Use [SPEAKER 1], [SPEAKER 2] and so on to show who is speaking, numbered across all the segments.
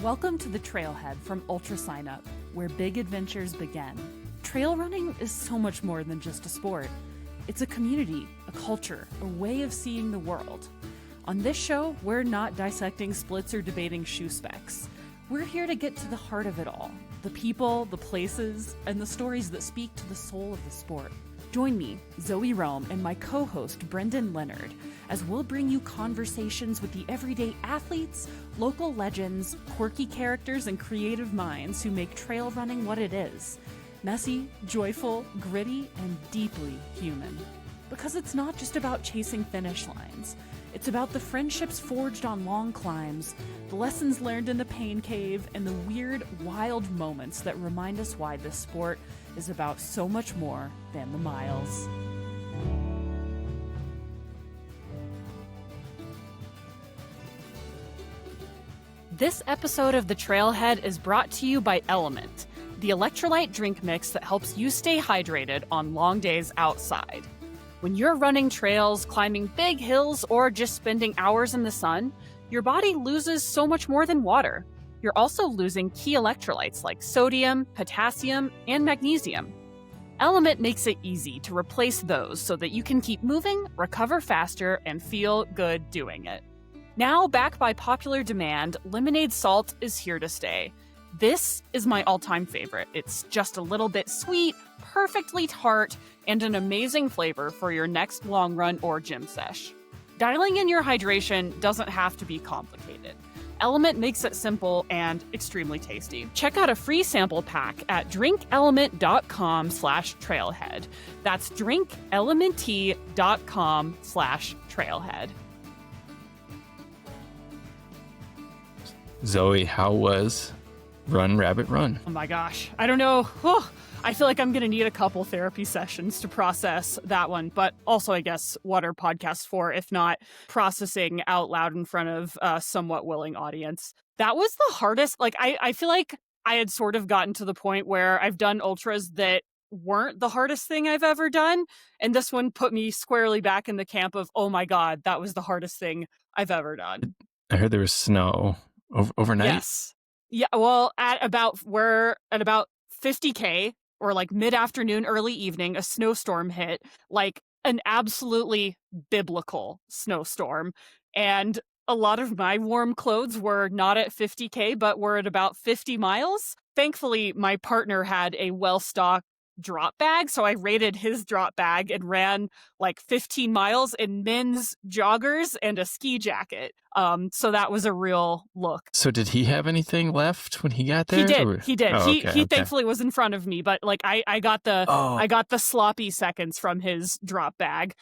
[SPEAKER 1] Welcome to the Trailhead from Ultra Sign Up, where big adventures begin. Trail running is so much more than just a sport. It's a community, a culture, a way of seeing the world. On this show, we're not dissecting splits or debating shoe specs. We're here to get to the heart of it all, the people, the places, and the stories that speak to the soul of the sport. Join me, Zoe Rome, and my co-host, Brendan Leonard, as we'll bring you conversations with the everyday athletes, local legends, quirky characters, and creative minds who make trail running what it is. Messy, joyful, gritty, and deeply human. Because it's not just about chasing finish lines. It's about the friendships forged on long climbs, the lessons learned in the pain cave, and the weird, wild moments that remind us why this sport is about so much more than the miles. This episode of The Trailhead is brought to you by Element, the electrolyte drink mix that helps you stay hydrated on long days outside. When you're running trails, climbing big hills, or just spending hours in the sun, your body loses so much more than water. You're also losing key electrolytes like sodium, potassium, and magnesium. Element makes it easy to replace those so that you can keep moving, recover faster, and feel good doing it. Now, back by popular demand, lemonade salt is here to stay. This is my all-time favorite. It's just a little bit sweet, perfectly tart, and an amazing flavor for your next long run or gym sesh. Dialing in your hydration doesn't have to be complicated. Element makes it simple and extremely tasty. Check out a free sample pack at drinkelement.com/trailhead. That's drinkelement.com/trailhead.
[SPEAKER 2] Zoe, how was Run Rabbit Run?
[SPEAKER 1] Oh my gosh. I don't know. I feel like I'm going to need a couple therapy sessions to process that one. But also, I guess, what are podcasts for if not processing out loud in front of a somewhat willing audience? That was the hardest. I feel like I had sort of gotten to the point where I've done ultras that weren't the hardest thing I've ever done. And this one put me squarely back in the camp of, oh my God, that was the hardest thing I've ever done.
[SPEAKER 2] I heard there was snow overnight.
[SPEAKER 1] Yes. Yeah. Well, at about 50K or like mid-afternoon, early evening, a snowstorm hit, like an absolutely biblical snowstorm. And a lot of my warm clothes were not at 50K, but were at about 50 miles. Thankfully, my partner had a well-stocked drop bag, so I raided his drop bag and ran like 15 miles in men's joggers and a ski jacket. So that was a real look.
[SPEAKER 2] So did he have anything left when he got there?
[SPEAKER 1] He did.
[SPEAKER 2] Oh,
[SPEAKER 1] he thankfully was in front of me, but like I got the sloppy seconds from his drop bag,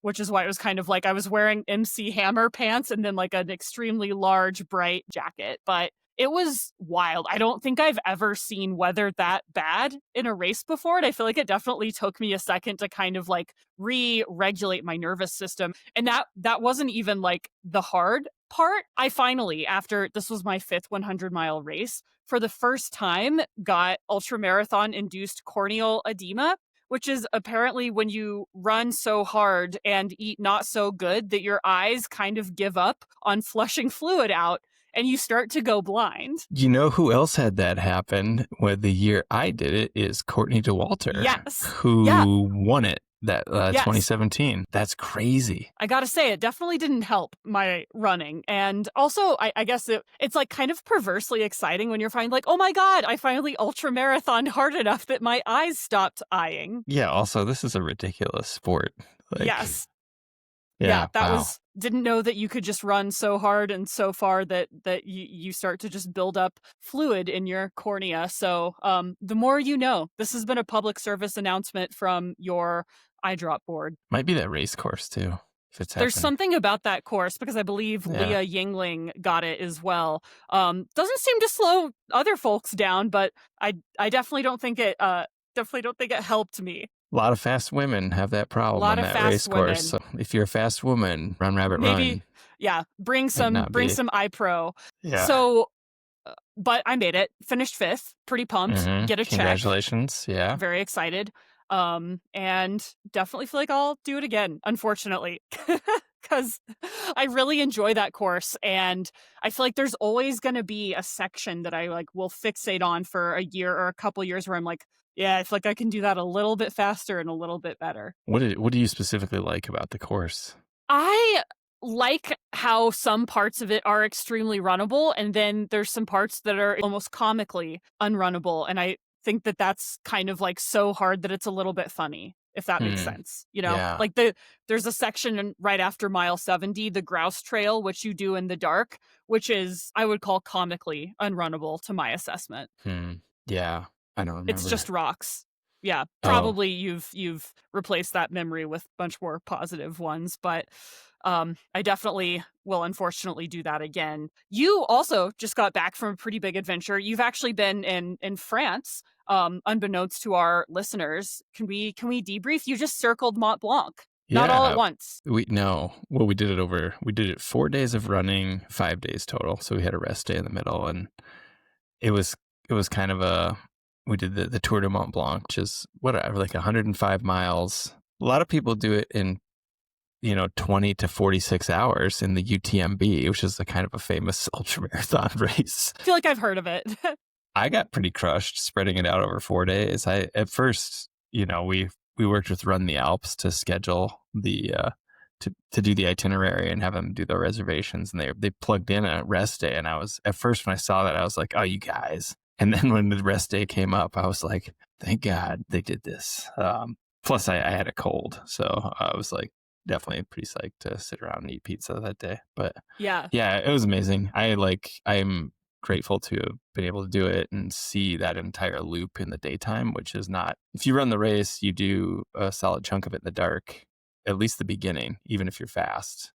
[SPEAKER 1] which is why it was kind of like I was wearing MC Hammer pants and then like an extremely large bright jacket, but it was wild. I don't think I've ever seen weather that bad in a race before. And I feel like it definitely took me a second to kind of like re-regulate my nervous system. And that wasn't even like the hard part. I finally, after this was my 5th 100-mile race, for the first time got ultramarathon induced corneal edema, which is apparently when you run so hard and eat not so good that your eyes kind of give up on flushing fluid out. And you start to go blind.
[SPEAKER 2] You know who else had that happen? Well, the year I did it is Courtney DeWalter.
[SPEAKER 1] Yes.
[SPEAKER 2] Who won it that 2017. That's crazy.
[SPEAKER 1] I gotta say, it definitely didn't help my running. And also, I guess it's like kind of perversely exciting when you're finally like, oh my God, I finally ultramarathoned hard enough that my eyes stopped eyeing.
[SPEAKER 2] Yeah, also, this is a ridiculous sport.
[SPEAKER 1] Yes.
[SPEAKER 2] Yeah,
[SPEAKER 1] didn't know that you could just run so hard and so far that you start to just build up fluid in your cornea. So the more you know. This has been a public service announcement from your eye drop board.
[SPEAKER 2] Might be that race course too. If it's
[SPEAKER 1] There's
[SPEAKER 2] happening.
[SPEAKER 1] Something about that course because I believe Leah Yingling got it as well. Doesn't seem to slow other folks down, but I definitely don't think it helped me.
[SPEAKER 2] A lot of fast women have that problem on that race course. So if you're a fast woman, Run Rabbit Run.
[SPEAKER 1] Yeah, bring some iPro.
[SPEAKER 2] Yeah.
[SPEAKER 1] So, but I made it. Finished 5th. Pretty pumped.
[SPEAKER 2] Mm-hmm.
[SPEAKER 1] Get a check.
[SPEAKER 2] Congratulations. Yeah.
[SPEAKER 1] Very excited. And definitely feel like I'll do it again, unfortunately, because I really enjoy that course. And I feel like there's always going to be a section that I like will fixate on for a year or a couple years where I'm like, yeah, I feel like I can do that a little bit faster and a little bit better.
[SPEAKER 2] What do you specifically like about the course?
[SPEAKER 1] I like how some parts of it are extremely runnable, and then there's some parts that are almost comically unrunnable. And I think that that's kind of like so hard that it's a little bit funny, if that makes sense. You know,
[SPEAKER 2] Yeah.
[SPEAKER 1] like there's a section right after mile 70, the Grouse Trail, which you do in the dark, which is, I would call comically unrunnable to my assessment.
[SPEAKER 2] Yeah. I don't
[SPEAKER 1] It's
[SPEAKER 2] remember.
[SPEAKER 1] just rocks. Yeah,
[SPEAKER 2] Oh.
[SPEAKER 1] probably you've replaced that memory with a bunch more positive ones, but I definitely will unfortunately do that again. You also just got back from a pretty big adventure. You've actually been in France, unbeknownst to our listeners. Can we debrief? You just circled Mont Blanc, not all at
[SPEAKER 2] Yeah.
[SPEAKER 1] once.
[SPEAKER 2] We did it 4 days of running, 5 days total. So we had a rest day in the middle, and it was kind of we did the Tour de Mont Blanc, which is whatever, like 105 miles. A lot of people do it in 20 to 46 hours in the UTMB, which is a kind of a famous ultramarathon race.
[SPEAKER 1] I feel like I've heard of it.
[SPEAKER 2] I got pretty crushed spreading it out over 4 days. At first, we worked with Run the Alps to schedule the to do the itinerary and have them do the reservations, and they plugged in a rest day. And I was, at first when I saw that, I was like, oh, you guys. And then when the rest day came up, I was like, thank God they did this. Plus I had a cold, so I was like definitely pretty psyched to sit around and eat pizza that day. But
[SPEAKER 1] Yeah,
[SPEAKER 2] it was amazing. I'm grateful to have been able to do it and see that entire loop in the daytime, which is not, if you run the race, you do a solid chunk of it in the dark, at least the beginning, even if you're fast.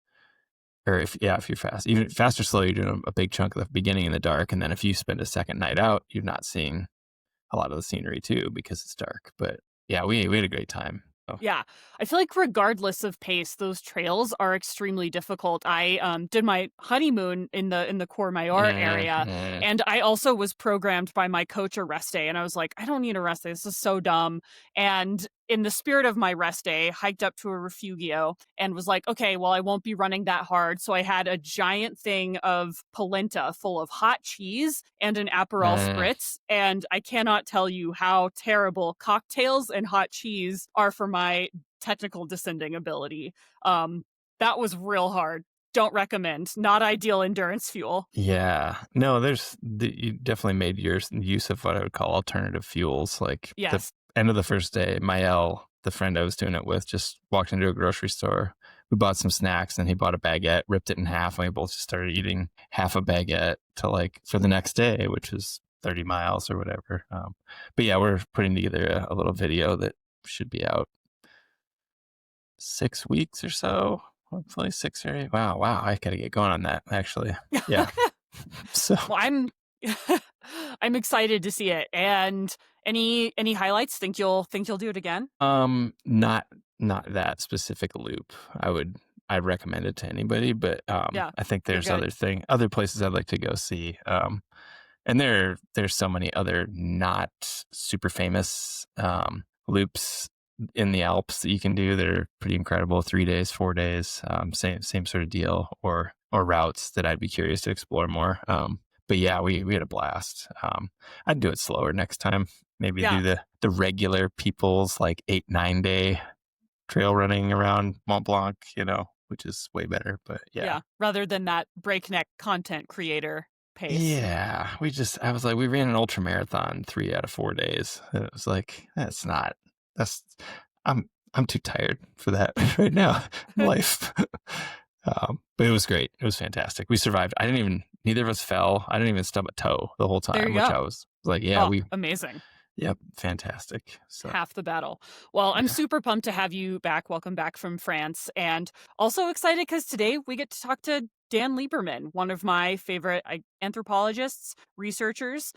[SPEAKER 2] Or if you're fast, even fast or slow, you're doing a big chunk of the beginning in the dark. And then if you spend a second night out, you're not seeing a lot of the scenery too, because it's dark. But yeah, we had a great time. So.
[SPEAKER 1] yeah. I feel like regardless of pace, those trails are extremely difficult. I did my honeymoon in the Courmayeur area,
[SPEAKER 2] Mm-hmm.
[SPEAKER 1] and I also was programmed by my coach a rest day, and I was like, I don't need a rest day. This is so dumb. And in the spirit of my rest day, hiked up to a refugio and was like, okay, well, I won't be running that hard. So I had a giant thing of polenta full of hot cheese and an Aperol spritz. And I cannot tell you how terrible cocktails and hot cheese are for my technical descending ability. That was real hard. Don't recommend. Not ideal endurance fuel.
[SPEAKER 2] Yeah. No, you definitely made use of what I would call alternative fuels. Like
[SPEAKER 1] Yes.
[SPEAKER 2] the end of the first day, Mael, the friend I was doing it with, just walked into a grocery store. We bought some snacks, and he bought a baguette, ripped it in half, and we both just started eating half a baguette for the next day, which was 30 miles or whatever. But yeah, we're putting together a little video that should be out 6 weeks or so. Hopefully 6 or 8. Wow. I gotta get going on that, actually. Yeah. So
[SPEAKER 1] well, I'm excited to see it. And any highlights? Think you'll do it again?
[SPEAKER 2] not that specific loop. I'd recommend it to anybody, but
[SPEAKER 1] Yeah,
[SPEAKER 2] I think there's
[SPEAKER 1] good.
[SPEAKER 2] other places I'd like to go see. And there's so many other not super famous loops in the Alps that you can do that are pretty incredible. 3 days, 4 days, same sort of deal, or routes that I'd be curious to explore more. But yeah, we had a blast. I'd do it slower next time. Maybe do the regular people's like 8-9 day trail running around Mont Blanc, which is way better. But yeah,
[SPEAKER 1] rather than that breakneck content creator pace.
[SPEAKER 2] Yeah, I was like, we ran an ultra marathon 3 out of 4 days. And it was like, I'm too tired for that right now in life. But it was great. It was fantastic. We survived. Neither of us fell. I didn't even stub a toe the whole time, which I was like,
[SPEAKER 1] amazing.
[SPEAKER 2] Yep, fantastic. So
[SPEAKER 1] half the battle. Well, I'm super pumped to have you back. Welcome back from France. And also excited because today we get to talk to Dan Lieberman, one of my favorite anthropologists, researchers.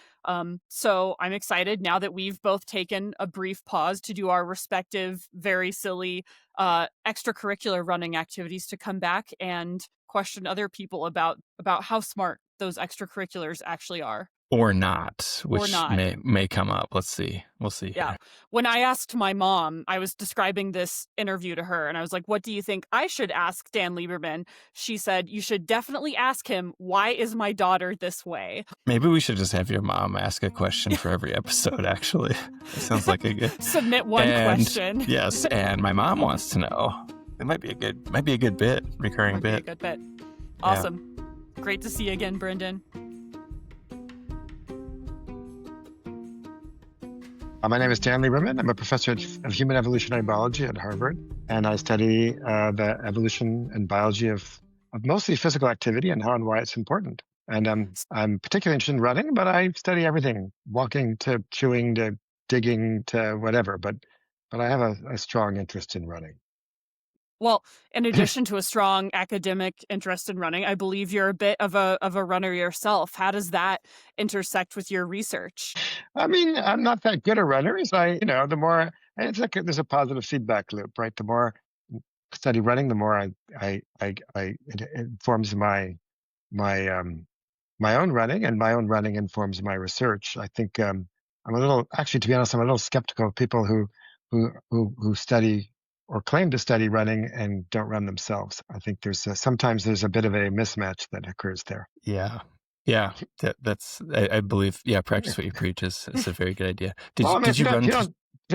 [SPEAKER 1] So I'm excited now that we've both taken a brief pause to do our respective, very silly extracurricular running activities to come back and question other people about how smart those extracurriculars actually are.
[SPEAKER 2] or not,
[SPEAKER 1] Or
[SPEAKER 2] which
[SPEAKER 1] not.
[SPEAKER 2] may come up. Let's see. We'll see
[SPEAKER 1] Yeah.
[SPEAKER 2] here.
[SPEAKER 1] When I asked my mom, I was describing this interview to her, and I was like, what do you think I should ask Dan Lieberman? She said, you should definitely ask him, why is my daughter this way?
[SPEAKER 2] Maybe we should just have your mom ask a question for every episode, actually. That sounds like a good...
[SPEAKER 1] Submit one question.
[SPEAKER 2] Yes, and my mom wants to know. It might be a good bit, recurring
[SPEAKER 1] Might
[SPEAKER 2] bit.
[SPEAKER 1] be a good bit. Awesome. Great to see you again, Brendan.
[SPEAKER 3] My name is Dan Lieberman. I'm a professor of human evolutionary biology at Harvard, and I study the evolution and biology of mostly physical activity and how and why it's important. And I'm particularly interested in running, but I study everything, walking to chewing to digging to whatever. But I have a strong interest in running.
[SPEAKER 1] Well, in addition to a strong academic interest in running, I believe you're a bit of a runner yourself. How does that intersect with your research?
[SPEAKER 3] I mean, I'm not that good a runner. The more it's like there's a positive feedback loop, right? The more I study running, the more it informs my own running, and my own running informs my research. I think I'm a little, actually, to be honest, I'm a little skeptical of people who study or claim to study running and don't run themselves. I think sometimes there's a bit of a mismatch that occurs there.
[SPEAKER 2] Yeah. That's I believe. Yeah, practice what you preach is a very good idea. Did you run?
[SPEAKER 3] If you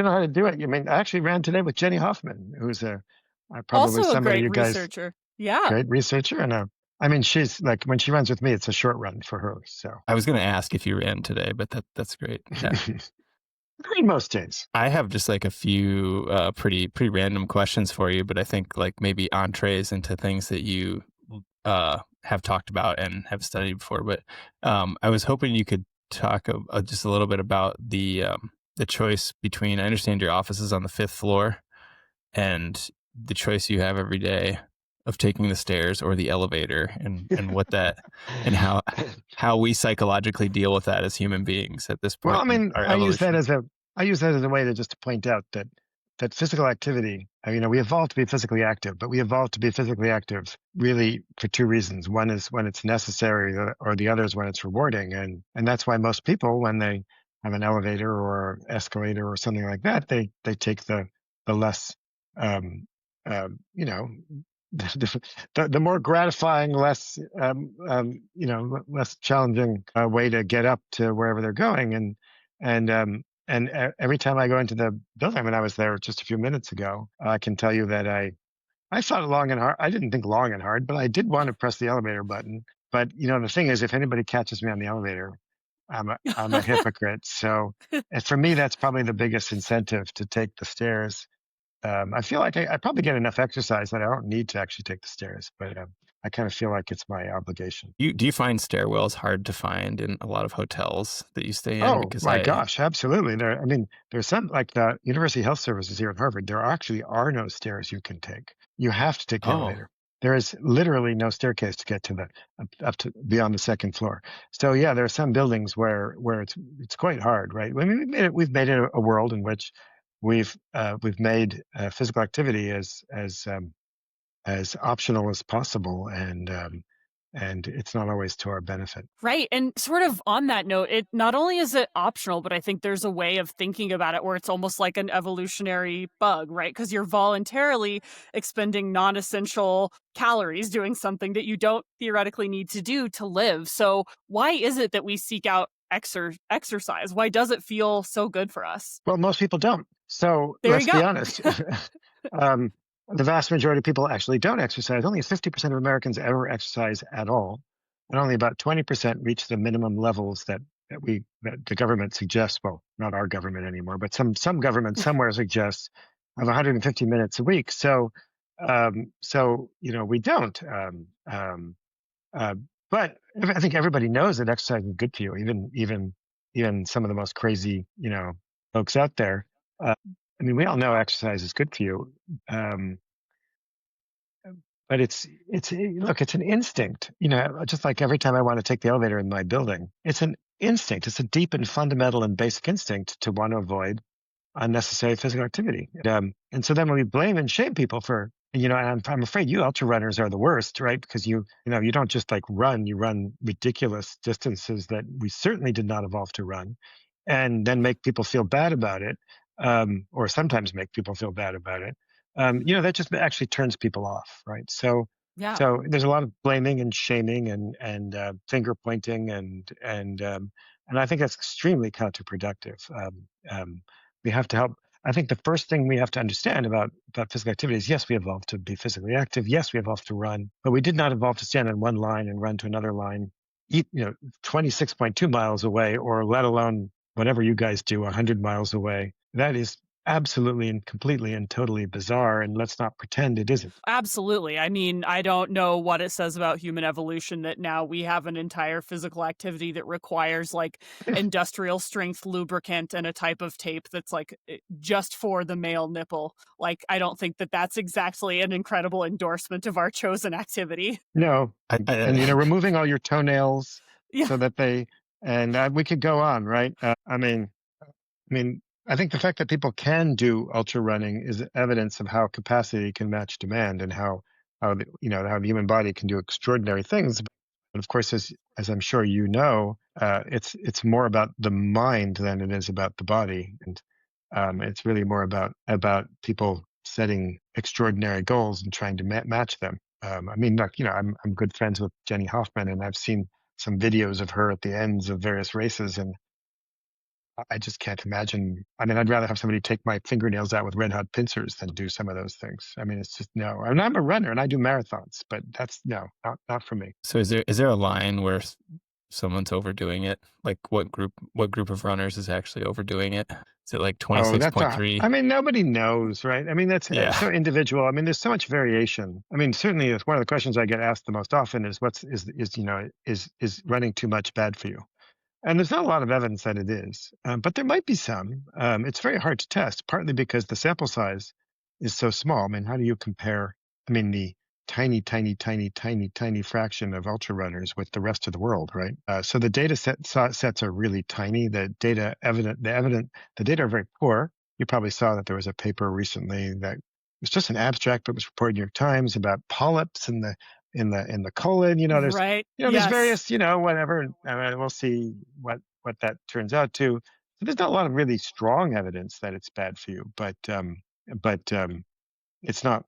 [SPEAKER 3] know how to do it, I mean, I actually ran today with Jenny Hoffman, who's probably
[SPEAKER 1] Also a
[SPEAKER 3] somebody
[SPEAKER 1] great
[SPEAKER 3] you guys
[SPEAKER 1] researcher. Yeah.
[SPEAKER 3] great researcher, and I mean, she's like, when she runs with me, it's a short run for her. So
[SPEAKER 2] I was going to ask if you ran today, but that's great. Yeah.
[SPEAKER 3] Most days.
[SPEAKER 2] I have just like a few pretty random questions for you, but I think like maybe entrees into things that you have talked about and have studied before. But I was hoping you could talk just a little bit about the choice between, I understand your office is on the 5th floor, and the choice you have every day of taking the stairs or the elevator, and what that, and how we psychologically deal with that as human beings at this point.
[SPEAKER 3] Well, I mean, I use that as a way to just point out that physical activity, we evolved to be physically active, but we evolved to be physically active really for two reasons. One is when it's necessary, or the other is when it's rewarding. And that's why most people, when they have an elevator or escalator or something like that, they take the less, the more gratifying, less, less challenging way to get up to wherever they're going. And every time I go into the building, I mean, I was there just a few minutes ago, I can tell you that I thought long and hard. I didn't think long and hard, but I did want to press the elevator button. But, the thing is, if anybody catches me on the elevator, I'm a hypocrite. So for me, that's probably the biggest incentive to take the stairs. I feel like I probably get enough exercise that I don't need to actually take the stairs, but I kind of feel like it's my obligation.
[SPEAKER 2] Do you find stairwells hard to find in a lot of hotels that you stay in?
[SPEAKER 3] Oh, my gosh, absolutely. There's some, like the University Health Services here at Harvard, there actually are no stairs you can take. You have to take the elevator. There is literally no staircase to get to up to beyond the 2nd floor. So yeah, there are some buildings where it's quite hard, right? I mean, we've made it a world in which we've made physical activity as optional as possible, and it's not always to our benefit.
[SPEAKER 1] Right. And sort of on that note, it not only is it optional, but I think there's a way of thinking about it where it's almost like an evolutionary bug, right? Because you're voluntarily expending non-essential calories doing something that you don't theoretically need to do to live. So why is it that we seek out exercise? Why does it feel so good for us?
[SPEAKER 3] Well, most people don't. So let's be honest. The vast majority of people actually don't exercise. Only 50% of Americans ever exercise at all. And only about 20% reach the minimum levels that the government suggests. Well, not our government anymore, but some government somewhere suggests of 150 minutes a week. So we don't. But I think everybody knows that exercise is good for you. Even some of the most crazy, folks out there. I mean, we all know exercise is good for you, but it's an instinct. Just like every time I want to take the elevator in my building, it's an instinct. It's a deep and fundamental and basic instinct to want to avoid unnecessary physical activity. And so then when we blame and shame people for and I'm afraid you ultra runners are the worst, right? Because you don't just like run, you run ridiculous distances that we certainly did not evolve to run, and then make people feel bad about it, or sometimes make people feel bad about it. That just actually turns people off, right?
[SPEAKER 1] Yeah.
[SPEAKER 3] So there's a lot of blaming and shaming and finger pointing and I think that's extremely counterproductive. We have to help. I think the first thing we have to understand about physical activity is, yes, we evolved to be physically active. Yes, we evolved to run, but we did not evolve to stand on one line and run to another line, 26.2 miles away, or let alone whatever you guys do, 100 miles away. That is absolutely and completely and totally bizarre, and let's not pretend it isn't.
[SPEAKER 1] Absolutely. I mean, I don't know what it says about human evolution that now we have an entire physical activity that requires like industrial strength lubricant and a type of tape that's like just for the male nipple. Like, I don't think that that's exactly an incredible endorsement of our chosen activity.
[SPEAKER 3] No, and removing all your toenails
[SPEAKER 1] Yeah.
[SPEAKER 3] so that we could go on, right? I mean, I think the fact that people can do ultra running is evidence of how capacity can match demand, and how the human body can do extraordinary things. But of course, as I'm sure you know, it's more about the mind than it is about the body, and it's really more about people setting extraordinary goals and trying to match them. I mean, look, I'm good friends with Jenny Hoffman, and I've seen some videos of her at the ends of various races, and I just can't imagine. I mean, I'd rather have somebody take my fingernails out with red hot pincers than do some of those things. I mean, it's just no. And I'm a runner and I do marathons, but that's no, not for me.
[SPEAKER 2] So is there a line where someone's overdoing it? Like what group of runners is actually overdoing it? Is it like 26.3?
[SPEAKER 3] I mean, nobody knows, right? I mean, that's
[SPEAKER 2] Yeah.
[SPEAKER 3] so individual. I mean, there's so much variation. I mean, certainly it's one of the questions I get asked the most often is is running too much bad for you? And there's not a lot of evidence that it is, but there might be some. It's very hard to test, partly because the sample size is so small. I mean, how do you compare? I mean, the tiny, tiny, tiny, tiny, tiny fraction of ultra runners with the rest of the world, right? So the data sets are really tiny. The data are very poor. You probably saw that there was a paper recently that was just an abstract, but was reported in the New York Times about polyps in the colon. There's
[SPEAKER 1] Right.
[SPEAKER 3] there's
[SPEAKER 1] Yes.
[SPEAKER 3] various, whatever. I mean, we'll see what that turns out to. So there's not a lot of really strong evidence that it's bad for you, but it's not.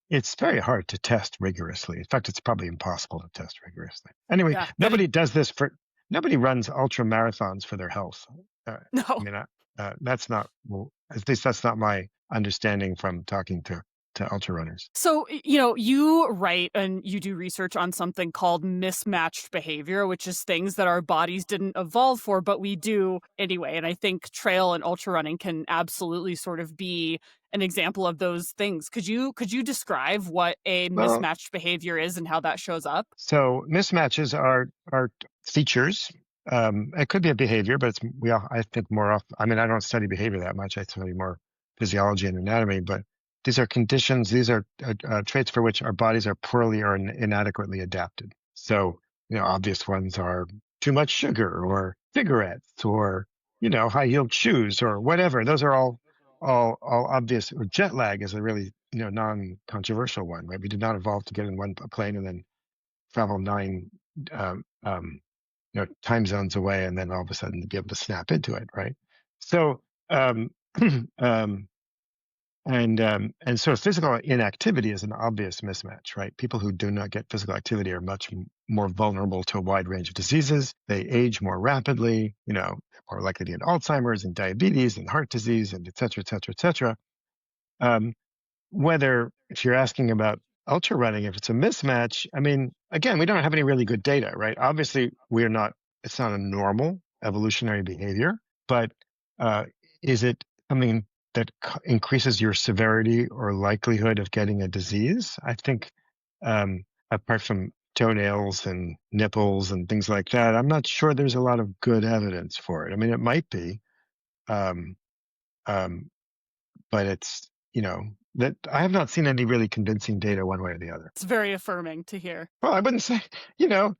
[SPEAKER 3] It's very hard to test rigorously. In fact, it's probably impossible to test rigorously. Anyway,
[SPEAKER 1] Yeah,
[SPEAKER 3] nobody runs ultra marathons for their health.
[SPEAKER 1] No.
[SPEAKER 3] I mean, that's not. Well, at least that's not my understanding from talking to ultra runners.
[SPEAKER 1] So, you write and you do research on something called mismatched behavior, which is things that our bodies didn't evolve for, but we do anyway. And I think trail and ultra running can absolutely sort of be an example of those things. Could you describe what a mismatched behavior is and how that shows up?
[SPEAKER 3] So mismatches are features. It could be a behavior, but I think more often. I mean, I don't study behavior that much. I study more physiology and anatomy, but these are conditions. These are traits for which our bodies are poorly or inadequately adapted. So, obvious ones are too much sugar, or cigarettes, or high-heeled shoes, or whatever. Those are all obvious. Or jet lag is a really non-controversial one, right? We did not evolve to get in one plane and then travel 9 time zones away, and then all of a sudden be able to snap into it, right? So and so physical inactivity is an obvious mismatch, right? People who do not get physical activity are much more vulnerable to a wide range of diseases. They age more rapidly, more likely to get Alzheimer's and diabetes and heart disease and et cetera, et cetera, et cetera. Whether, if you're asking about ultra running, if it's a mismatch, I mean, again, we don't have any really good data, right? Obviously, it's not a normal evolutionary behavior, but is it something that increases your severity or likelihood of getting a disease? I think, apart from toenails and nipples and things like that, I'm not sure there's a lot of good evidence for it. I mean, it might be, but it's, that I have not seen any really convincing data one way or the other.
[SPEAKER 1] It's very affirming to hear.
[SPEAKER 3] Well, I wouldn't say,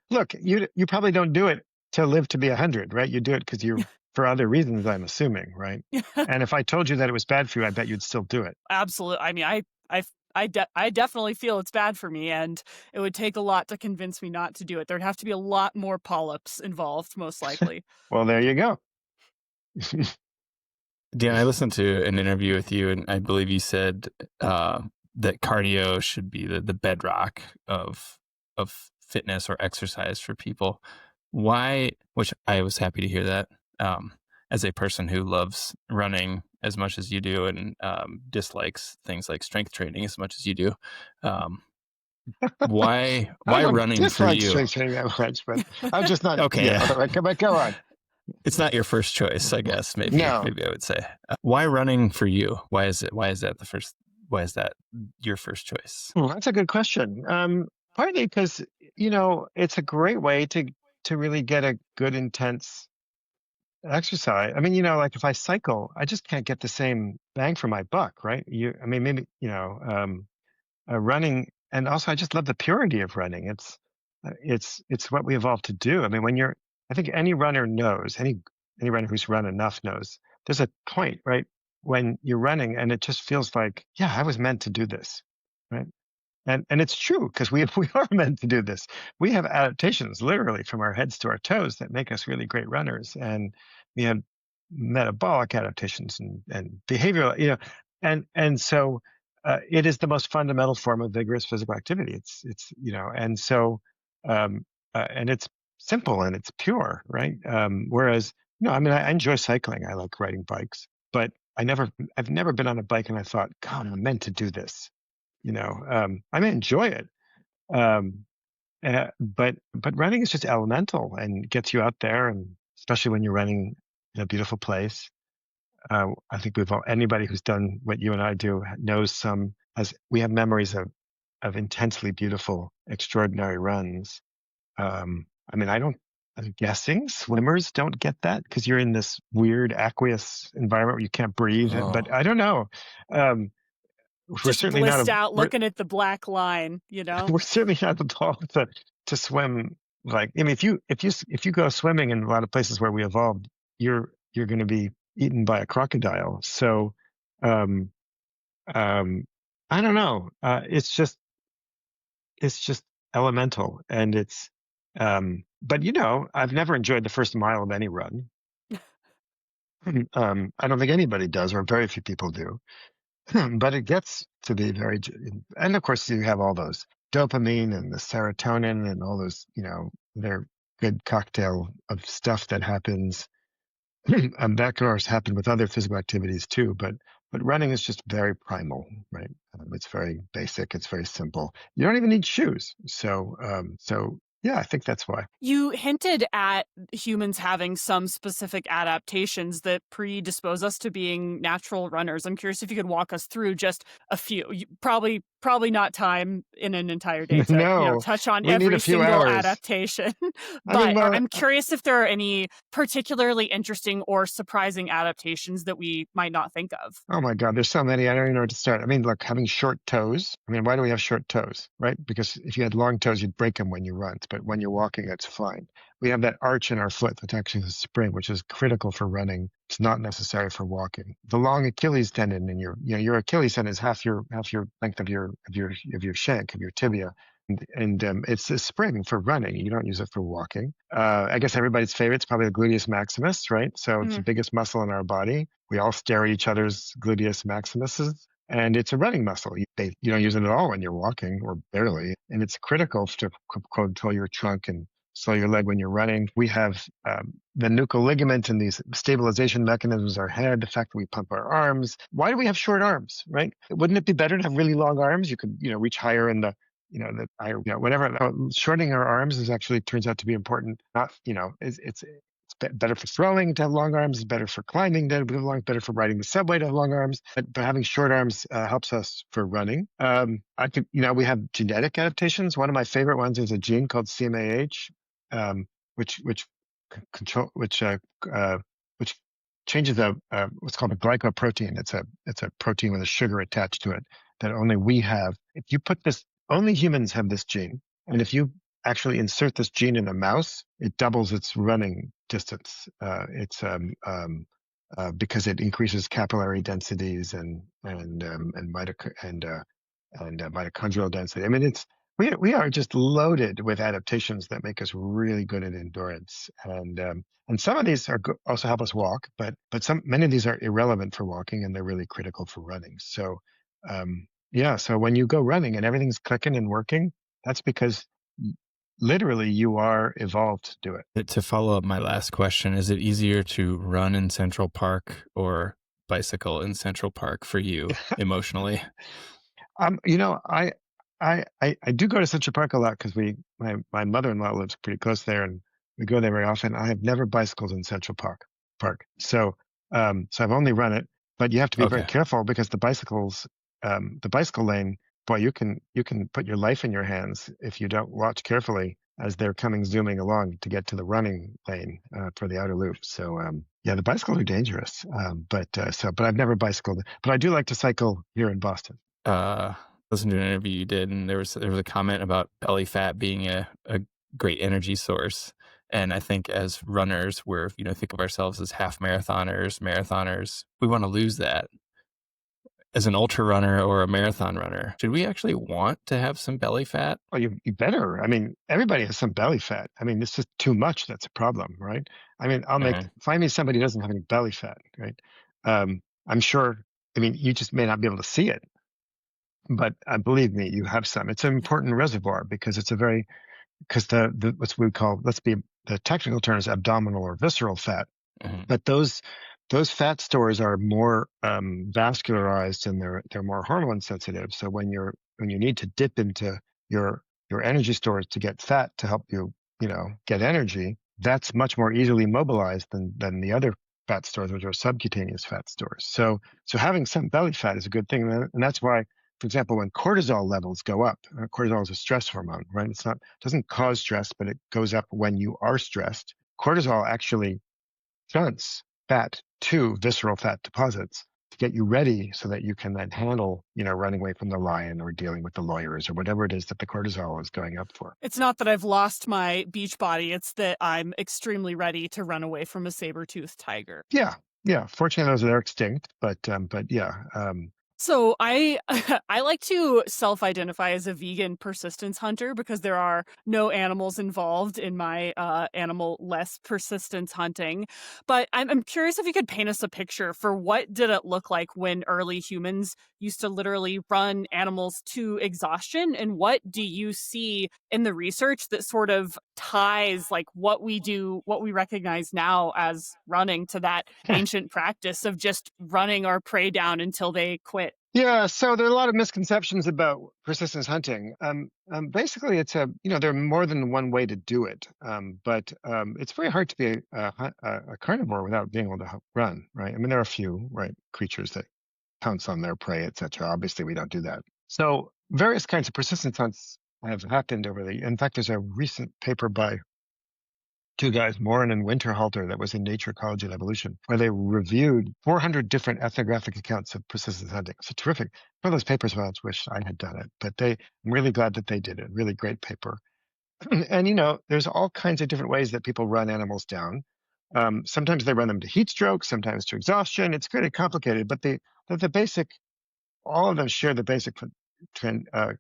[SPEAKER 3] look, you probably don't do it to live to be 100, right? You do it because you're for other reasons, I'm assuming, right? And if I told you that it was bad for you, I bet you'd still do it.
[SPEAKER 1] Absolutely. I mean, I definitely feel it's bad for me, and it would take a lot to convince me not to do it. There'd have to be a lot more polyps involved, most likely.
[SPEAKER 3] Well, there you go.
[SPEAKER 2] Dan, I listened to an interview with you, and I believe you said that cardio should be the bedrock of fitness or exercise for people. Why? Which I was happy to hear that. As a person who loves running as much as you do and dislikes things like strength training as much as you do, why running for you?
[SPEAKER 3] Strength training that much, but I'm just not.
[SPEAKER 2] Okay,
[SPEAKER 3] yeah. All right, go on.
[SPEAKER 2] It's not your first choice, I guess. Maybe I would say. Why running for you? Why is that the first? Why is that your first choice?
[SPEAKER 3] Well, that's a good question. Partly because it's a great way to really get a good intense exercise. I mean, like if I cycle, I just can't get the same bang for my buck, right? Maybe running, and also I just love the purity of running. It's what we evolved to do. I mean, I think any runner knows, any runner who's run enough knows, there's a point, right, when you're running and it just feels like, yeah, I was meant to do this, right? And it's true, because we are meant to do this. We have adaptations literally from our heads to our toes that make us really great runners, and we have metabolic adaptations and behavioral, and so it is the most fundamental form of vigorous physical activity. It's and so and it's simple and it's pure, right? Whereas I enjoy cycling. I like riding bikes, but I've never been on a bike and I thought, God, I'm meant to do this. I may enjoy it, but running is just elemental and gets you out there, and especially when you're running in a beautiful place. I think anybody who's done what you and I do knows we have memories of intensely beautiful, extraordinary runs. I'm guessing swimmers don't get that because you're in this weird aqueous environment where you can't breathe.
[SPEAKER 2] Oh.
[SPEAKER 3] But I don't know. We're
[SPEAKER 1] Just
[SPEAKER 3] certainly
[SPEAKER 1] blissed out looking at the black line,
[SPEAKER 3] We're certainly not the tall to swim. Like, if you go swimming in a lot of places where we evolved, you're going to be eaten by a crocodile. So, I don't know. It's just elemental, and it's. But I've never enjoyed the first mile of any run. I don't think anybody does, or very few people do. But it gets to be and of course you have all those dopamine and the serotonin and all those, they're good cocktail of stuff that happens. And that can also happen with other physical activities too, but running is just very primal, right? It's very basic. It's very simple. You don't even need shoes. So yeah, I think that's why.
[SPEAKER 1] You hinted at humans having some specific adaptations that predispose us to being natural runners. I'm curious if you could walk us through just a few. Probably not time in an entire day to touch on every single adaptation. But I'm curious if there are any particularly interesting or surprising adaptations that we might not think of.
[SPEAKER 3] Oh my God, there's so many. I don't even know where to start. I mean, look, having short toes. I mean, why do we have short toes, right? Because if you had long toes, you'd break them when you run. But when you're walking, it's fine. We have that arch in our foot that's actually the spring, which is critical for running. It's not necessary for walking. The long Achilles tendon in your Achilles tendon is half your length of your shank, of your tibia. And it's a spring for running. You don't use it for walking. I guess everybody's favorite is probably the gluteus maximus, right? So it's the biggest muscle in our body. We all stare at each other's gluteus maximuses, and it's a running muscle. You don't use it at all when you're walking, or barely. And it's critical to control your trunk and slow your leg when you're running. We have the nuchal ligament and these stabilization mechanisms, our head, the fact that we pump our arms. Why do we have short arms, right? Wouldn't it be better to have really long arms? You could, reach higher in the whatever. Shortening our arms turns out to be important. Not, it's better for throwing to have long arms. It's better for climbing to have long. Better for riding the subway to have long arms. But having short arms helps us for running. We have genetic adaptations. One of my favorite ones is a gene called CMAH, which changes what's called a glycoprotein. It's a protein with a sugar attached to it that only we have. If you put this, only humans have this gene, and if you actually insert this gene in a mouse, it doubles its running distance. Because it increases capillary densities and and mitochondrial density. I mean, we are just loaded with adaptations that make us really good at endurance, and some of these are also help us walk, but many of these are irrelevant for walking, and they're really critical for running. So, yeah. So when you go running and everything's clicking and working, that's because literally you are evolved to do it.
[SPEAKER 2] To follow up my last question, is it easier to run in Central Park or bicycle in Central Park for you emotionally?
[SPEAKER 3] You know, I do go to Central Park a lot because my mother-in-law lives pretty close there, and we go there very often. I have never bicycled in Central Park. So so I've only run it, but you have to be very
[SPEAKER 2] Okay.
[SPEAKER 3] careful because the bicycle lane, boy, you can put your life in your hands if you don't watch carefully as they're coming zooming along to get to the running lane for the outer loop. So yeah, the bicycles are dangerous. But I've never bicycled, but I do like to cycle here in Boston.
[SPEAKER 2] uh Listened to an interview you did, and there was a comment about belly fat being a great energy source. And I think as runners, we're, think of ourselves as half marathoners. We want to lose that. As an ultra runner or a marathon runner, should we actually want to have some belly fat?
[SPEAKER 3] Well, you better. I mean, everybody has some belly fat. I mean, it's just too much. That's a problem, right? I mean,
[SPEAKER 2] Uh,
[SPEAKER 3] find me somebody who doesn't have any belly fat, right? I'm sure. I mean, you just may not be able to see it, but believe me, you have some. It's an important reservoir because because the what's we call, the technical term is abdominal or visceral fat.
[SPEAKER 2] mhm.
[SPEAKER 3] But those fat stores are more vascularized, and they're more hormone sensitive. So when you need to dip into your energy stores to get fat to help you get energy, that's much more easily mobilized than the other fat stores, which are subcutaneous fat stores. So having some belly fat is a good thing, and that's why, for example, when cortisol levels go up, cortisol is a stress hormone, right? Doesn't cause stress, but it goes up when you are stressed. Cortisol actually shunts fat to visceral fat deposits to get you ready so that you can then handle, running away from the lion or dealing with the lawyers or whatever it is that the cortisol is going up for.
[SPEAKER 1] It's not that I've lost my beach body, it's that I'm extremely ready to run away from a saber-toothed tiger.
[SPEAKER 3] Yeah. Yeah. Fortunately, they're extinct, but yeah.
[SPEAKER 1] So I I like to self-identify as a vegan persistence hunter because there are no animals involved in my animal-less persistence hunting. But I'm curious if you could paint us a picture for what did it look like when early humans used to literally run animals to exhaustion, and what do you see in the research that sort of ties like what we do, what we recognize now as running to that ancient practice of just running our prey down until they quit?
[SPEAKER 3] Yeah, so there are a lot of misconceptions about persistence hunting. Basically, there are more than one way to do it, but it's very hard to be a carnivore without being able to run, right? I mean, there are a few, right, creatures that pounce on their prey, etc. Obviously, we don't do that. So various kinds of persistence hunts have happened in fact, there's a recent paper by two guys, Morin and Winterhalter, that was in Nature, Ecology, and Evolution, where they reviewed 400 different ethnographic accounts of persistence hunting. It's a terrific, one of those papers where I wish I had done it, but I'm really glad that they did it. Really great paper. And, there's all kinds of different ways that people run animals down. Sometimes they run them to heat stroke, sometimes to exhaustion. It's pretty complicated, but the basic, all of them share the basic trend, a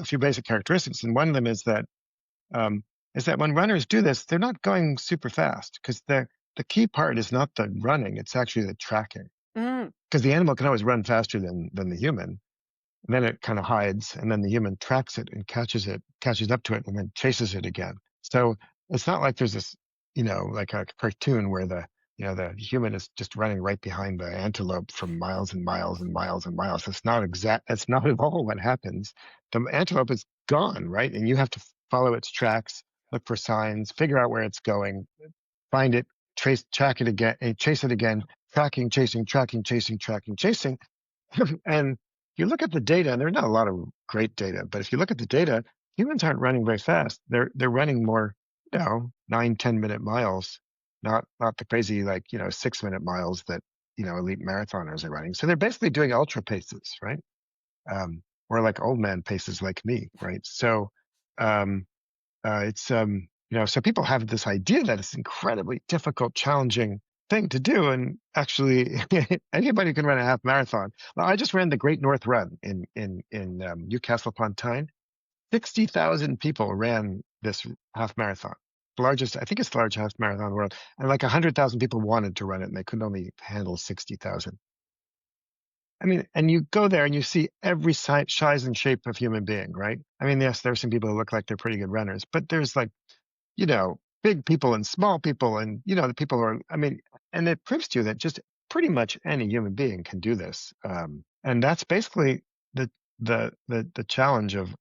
[SPEAKER 3] few basic characteristics. And one of them um, is that when runners do this, they're not going super fast because the key part is not the running; it's actually the tracking.
[SPEAKER 1] Mm.
[SPEAKER 3] Because the animal can always run faster than the human, and then it kind of hides, and then the human tracks it and catches up to it, and then chases it again. So it's not like there's this, like a cartoon where the human is just running right behind the antelope for miles and miles and miles and miles. That's not at all what happens. The antelope is gone, right? And you have to follow its tracks, look for signs, figure out where it's going, find it, track it again, and chase it again, tracking, chasing, tracking, chasing, tracking, chasing. And you look at the data, and there's not a lot of great data, but if you look at the data, humans aren't running very fast. They're running more, 9-10 minute miles, not the crazy 6 minute miles that elite marathoners are running. So they're basically doing ultra paces, right? Or like old man paces like me, right? So um, it's so people have this idea that it's incredibly difficult, challenging thing to do. And actually, anybody can run a half marathon. Well, I just ran the Great North Run in Newcastle upon Tyne. 60,000 people ran this half marathon. Largest, I think it's the largest half marathon in the world. And like 100,000 people wanted to run it, and they couldn't only handle 60,000. I mean, and you go there and you see every size and shape of human being, right? I mean, yes, there are some people who look like they're pretty good runners, but there's like, big people and small people, and the people who are. I mean, and it proves to you that just pretty much any human being can do this. And that's basically the challenge of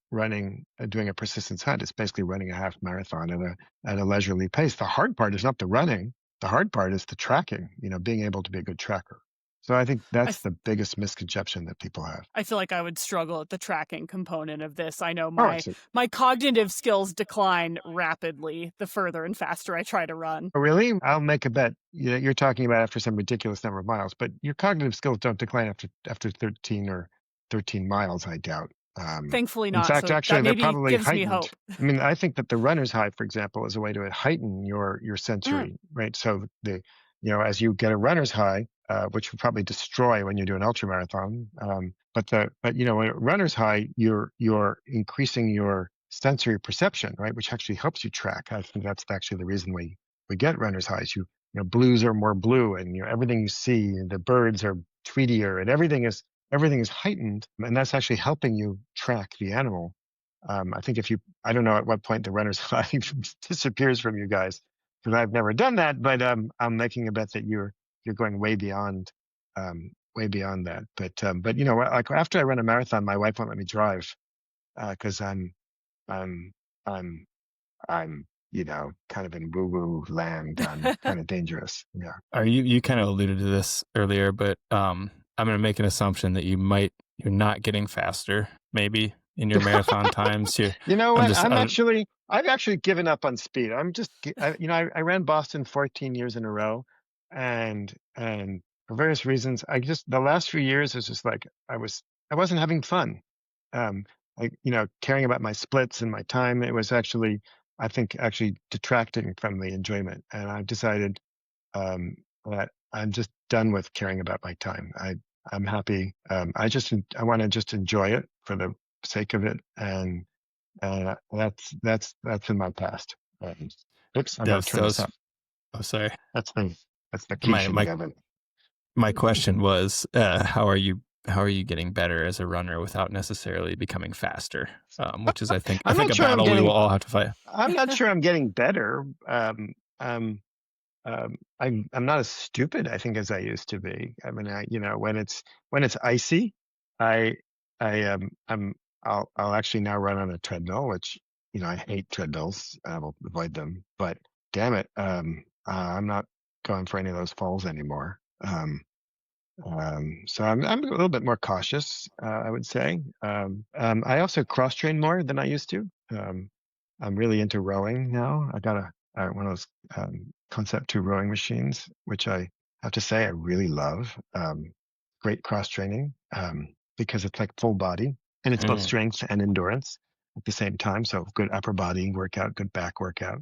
[SPEAKER 3] doing a persistence hunt. It's basically running a half marathon at a leisurely pace. The hard part is not the running. The hard part is the tracking. Being able to be a good tracker. So I think that's the biggest misconception that people have.
[SPEAKER 1] I feel like I would struggle at the tracking component of this. I know
[SPEAKER 3] Oh,
[SPEAKER 1] my cognitive skills decline rapidly the further and faster I try to run.
[SPEAKER 3] Oh, really? I'll make a bet. You're talking about after some ridiculous number of miles, but your cognitive skills don't decline after 13 miles, I doubt.
[SPEAKER 1] Thankfully not.
[SPEAKER 3] In fact,
[SPEAKER 1] so
[SPEAKER 3] actually, they're probably
[SPEAKER 1] gives
[SPEAKER 3] heightened.
[SPEAKER 1] Me hope.
[SPEAKER 3] I mean, I think that the runner's high, for example, is a way to heighten your sensory, right? So as you get a runner's high, which will probably destroy when you do an ultra marathon. But when a runner's high, you're increasing your sensory perception, right? Which actually helps you track. I think that's actually the reason we get runner's highs. Blues are more blue, and everything you see, the birds are tweedier, and everything is heightened, and that's actually helping you track the animal. I think I don't know at what point the runner's high disappears from you guys, because I've never done that, but I'm making a bet that you're going way beyond that. But like after I run a marathon, my wife won't let me drive because I'm kind of in woo-woo land. I'm kind of dangerous. Yeah.
[SPEAKER 2] You kind of alluded to this earlier, but I'm going to make an assumption that you're not getting faster, maybe in your marathon times.
[SPEAKER 3] You know what? I've actually given up on speed. I ran Boston 14 years in a row, and for various reasons, the last few years is just like I wasn't having fun. Caring about my splits and my time, it was actually detracting from the enjoyment. And I've decided that I'm just done with caring about my time. I'm happy. I want to just enjoy it for the sake of it, and that's in my past. Oops, I'm going to turn this up.
[SPEAKER 2] Oh, sorry.
[SPEAKER 3] That's the key of it.
[SPEAKER 2] My question was, how are you getting better as a runner without necessarily becoming faster? Which is, I think a battle we will all have to fight.
[SPEAKER 3] I'm not sure I'm getting better. I'm not as stupid, I think, as I used to be. I mean, when it's icy, I'll actually now run on a treadmill, which I hate treadmills. I will avoid them. But damn it, I'm not going for any of those falls anymore. So I'm a little bit more cautious, I would say. I also cross train more than I used to. I'm really into rowing now. I got one of those Concept 2 rowing machines, which I have to say I really love. Great cross training because it's like full body, and it's both strength and endurance at the same time. So good upper body workout, good back workout.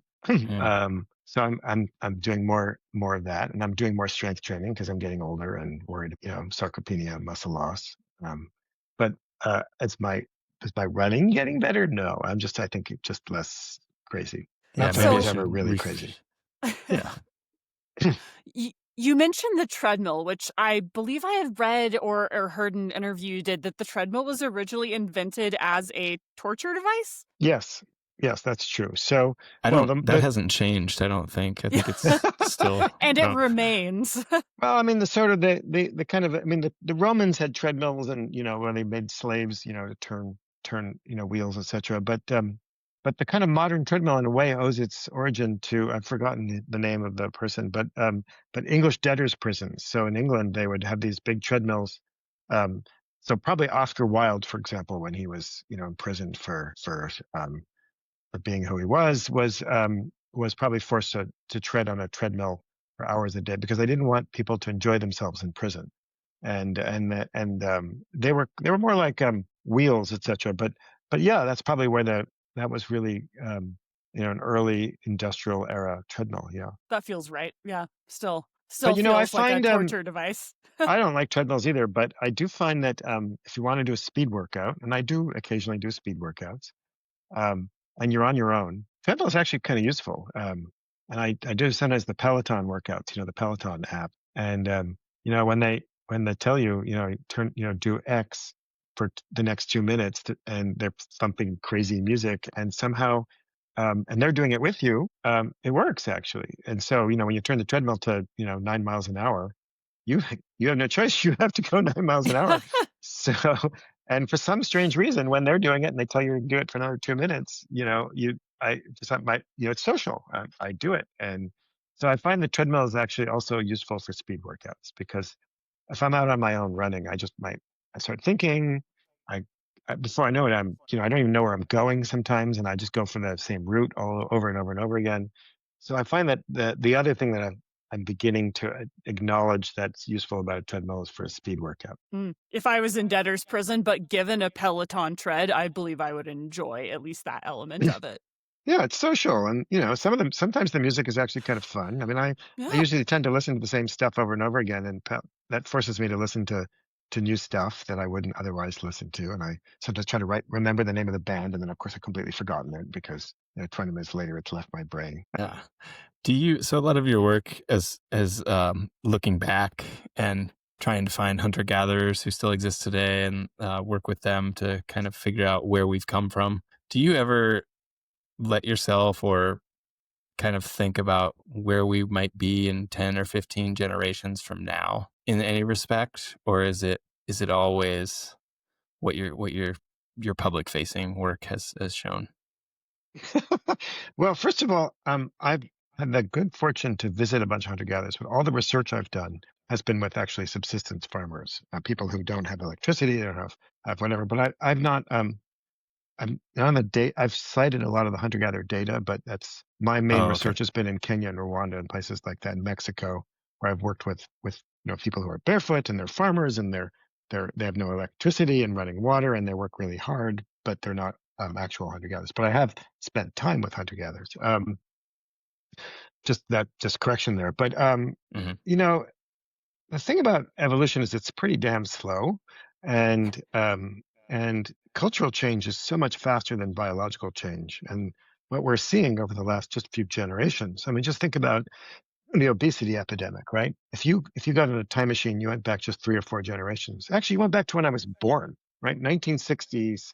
[SPEAKER 3] So I'm doing more of that, and I'm doing more strength training because I'm getting older and worried, sarcopenia, muscle loss. But is my running getting better? No, I think it's just less crazy. Not that I was ever really crazy.
[SPEAKER 2] Yeah.
[SPEAKER 1] You mentioned the treadmill, which I believe I had read or heard an interview you did, that the treadmill was originally invented as a torture device?
[SPEAKER 3] Yes, that's true. So
[SPEAKER 2] that hasn't changed, I don't think. I think it's still
[SPEAKER 1] and it remains.
[SPEAKER 3] Well, I mean, the kind of, I mean, the Romans had treadmills, and when they made slaves, to turn wheels, etc. But the kind of modern treadmill, in a way, owes its origin to, I've forgotten the name of the person, but English debtors' prisons. So in England, they would have these big treadmills. So probably Oscar Wilde, for example, when he was imprisoned for being who he was probably forced to tread on a treadmill for hours a day because they didn't want people to enjoy themselves in prison, and they were more like wheels, etc. But yeah, that's probably where that was really an early industrial era treadmill. Yeah,
[SPEAKER 1] that feels right. Yeah, still Still
[SPEAKER 3] I
[SPEAKER 1] feels like a
[SPEAKER 3] find
[SPEAKER 1] torture device.
[SPEAKER 3] I don't like treadmills either, but I do find that if you want to do a speed workout, and I do occasionally do speed workouts, um, and you're on your own, treadmill is actually kind of useful. And I do sometimes the Peloton workouts, the Peloton app, and when they tell you, turn, do X for the next 2 minutes, and they're thumping crazy music, and somehow, and they're doing it with you, it works actually. And so, when you turn the treadmill to 9 miles an hour, you you have no choice. You have to go 9 miles an hour. So, and for some strange reason, when they're doing it and they tell you to do it for another 2 minutes, it's social. I do it, and so I find the treadmill is actually also useful for speed workouts because if I'm out on my own running, I start thinking, before I know it, I don't even know where I'm going sometimes, and I just go for the same route all over and over and over again. So I find that the other thing that I'm beginning to acknowledge that's useful about a treadmill is for a speed workout.
[SPEAKER 1] If I was in debtor's prison, but given a Peloton tread, I believe I would enjoy at least that element of it.
[SPEAKER 3] Yeah, it's social, and sometimes the music is actually kind of fun. I mean, I
[SPEAKER 1] Yeah.
[SPEAKER 3] usually tend to listen to the same stuff over and over again, and that forces me to listen to new stuff that I wouldn't otherwise listen to. And I sometimes try to remember the name of the band, and then of course I've completely forgotten it because 20 minutes later it's left my brain.
[SPEAKER 2] Yeah. So a lot of your work as looking back and trying to find hunter gatherers who still exist today and work with them to kind of figure out where we've come from. Do you ever let yourself or kind of think about where we might be in 10 or 15 generations from now in any respect, or is it always what your public facing work has shown?
[SPEAKER 3] Well, first of all, I've had the good fortune to visit a bunch of hunter gatherers, but all the research I've done has been with actually subsistence farmers, people who don't have electricity or have whatever. But I've not. I'm on the date. I've cited a lot of the hunter-gatherer data, but that's my main
[SPEAKER 2] Oh, okay.
[SPEAKER 3] research has been in Kenya and Rwanda and places like that, in Mexico, where I've worked with people who are barefoot and they're farmers and they have no electricity and running water and they work really hard, but they're not actual hunter-gatherers. But I have spent time with hunter-gatherers. Just correction there. But
[SPEAKER 2] Mhm.
[SPEAKER 3] the thing about evolution is it's pretty damn slow, and cultural change is so much faster than biological change. And what we're seeing over the last just few generations, I mean, just think about the obesity epidemic, right? If you got in a time machine, you went back just 3 or 4 generations. Actually, you went back to when I was born, right? 1960s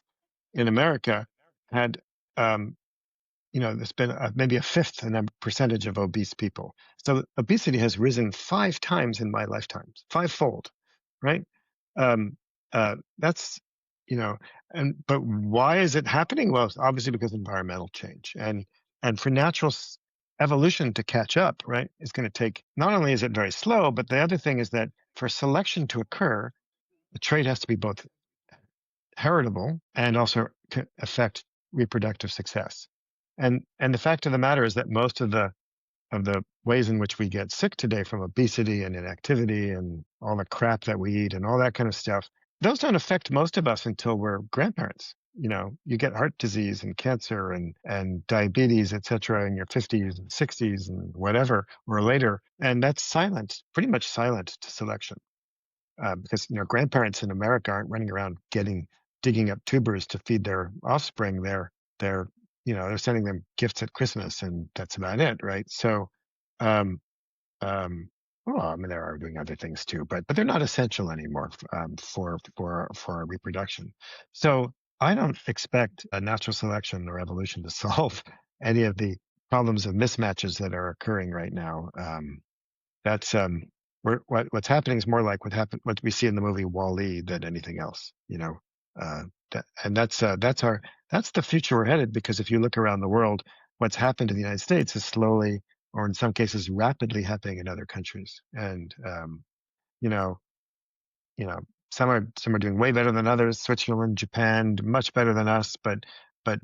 [SPEAKER 3] in America had there's been maybe a fifth in a percentage of obese people. So obesity has risen 5 times in my lifetime, fivefold, right? Um, that's, but why is it happening? Well, it's obviously because of environmental change, and for natural evolution to catch up, right, is going to take. Not only is it very slow, but the other thing is that for selection to occur, the trait has to be both heritable and also affect reproductive success. And the fact of the matter is that most of the ways in which we get sick today from obesity and inactivity and all the crap that we eat and all that kind of stuff, those don't affect most of us until we're grandparents. You get heart disease and cancer and diabetes, et cetera, in your 50s and 60s and whatever, or later. And that's silent, pretty much silent to selection. Because grandparents in America aren't running around digging up tubers to feed their offspring. They're sending them gifts at Christmas, and that's about it, right? So, um, well, I mean, they are doing other things too, but they're not essential anymore for reproduction. So I don't expect a natural selection or evolution to solve any of the problems of mismatches that are occurring right now. That's what's happening is more like what we see in the movie Wall-E than anything else. That's the future we're headed, because if you look around the world, what's happened in the United States is slowly, or in some cases rapidly, happening in other countries. And you know, some are doing way better than others. Switzerland, Japan, much better than us, but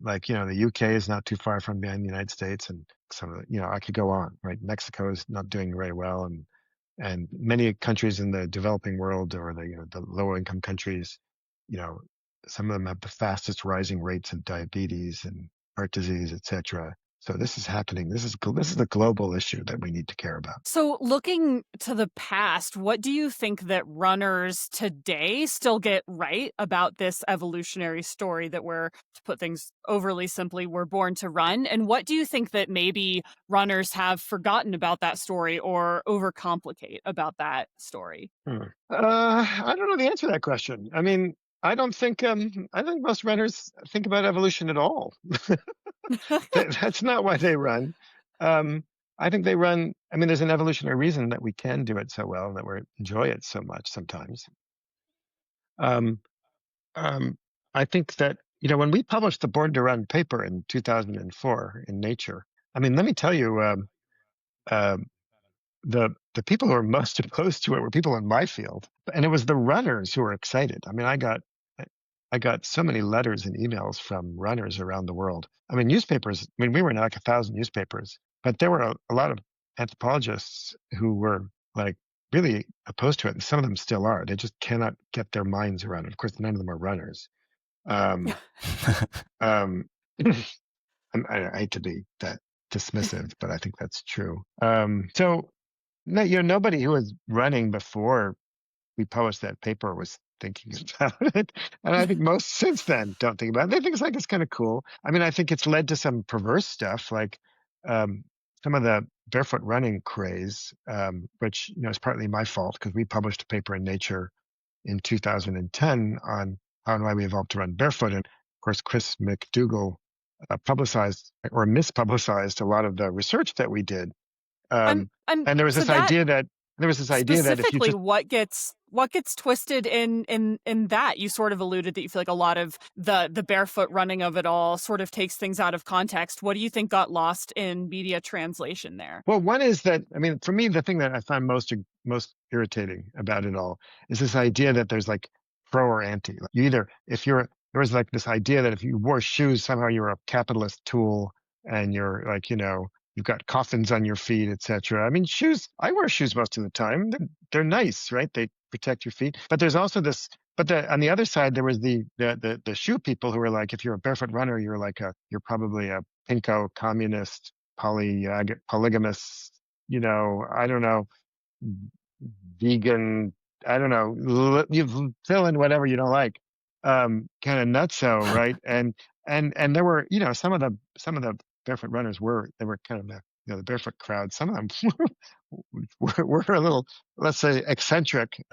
[SPEAKER 3] like the UK is not too far from behind the United States, and some of I could go on, right? Mexico is not doing very well, and many countries in the developing world, or the lower income countries, some of them have the fastest rising rates of diabetes and heart disease, etc. So this is happening. This is a global issue that we need to care about.
[SPEAKER 1] So looking to the past, what do you think that runners today still get right about this evolutionary story that we're, to put things overly simply, we're born to run? And what do you think that maybe runners have forgotten about that story or overcomplicate about that story?
[SPEAKER 3] I don't know the answer to that question. I mean, I don't think I think most runners think about evolution at all. That's not why they run. Um, I think they run. I mean, there's an evolutionary reason that we can do it so well and that we enjoy it so much sometimes. Um, um, I think that when we published the Born to Run paper in 2004 in Nature, I mean, let me tell you, um, the people who were most opposed to it were people in my field, and it was the runners who were excited. I mean, I got so many letters and emails from runners around the world. I mean, newspapers. I mean, we were in like 1,000 newspapers, but there were a lot of anthropologists who were like really opposed to it, and some of them still are. They just cannot get their minds around it. Of course, none of them are runners. Um, um, I hate to be that dismissive, but I think that's true. So no, nobody who was running before we published that paper was thinking about it. And I think most since then don't think about it. They think it's kind of cool. I mean, I think it's led to some perverse stuff, like um, some of the barefoot running craze, which is partly my fault because we published a paper in Nature in 2010 on how and why we evolved to run barefoot. And of course, Chris McDougall publicized or mispublicized a lot of the research that we did.
[SPEAKER 1] I'm
[SPEAKER 3] And there was
[SPEAKER 1] so
[SPEAKER 3] this
[SPEAKER 1] that
[SPEAKER 3] idea that if you
[SPEAKER 1] specifically
[SPEAKER 3] just
[SPEAKER 1] what gets twisted in that you sort of alluded that you feel like a lot of the barefoot running of it all sort of takes things out of context. What do you think got lost in media translation there?
[SPEAKER 3] well, one is that I mean, for me, the thing that I find most irritating about it all is this idea that there's like pro or anti. Like, you either if you're there was like this idea that if you wore shoes, somehow you're a capitalist tool and you're like, you've got coffins on your feet, etc. I mean, shoes, I wear shoes most of the time. They're nice, right? They protect your feet. But there's also this, on the other side, there was the shoe people who were like, if you're a barefoot runner, you're probably a pinko communist, polygamous, I don't know, vegan, I don't know, you fill in whatever you don't like, kind of nutso, right? And there were, some of the barefoot runners they were kind of the barefoot crowd. Some of them were a little, let's say, eccentric.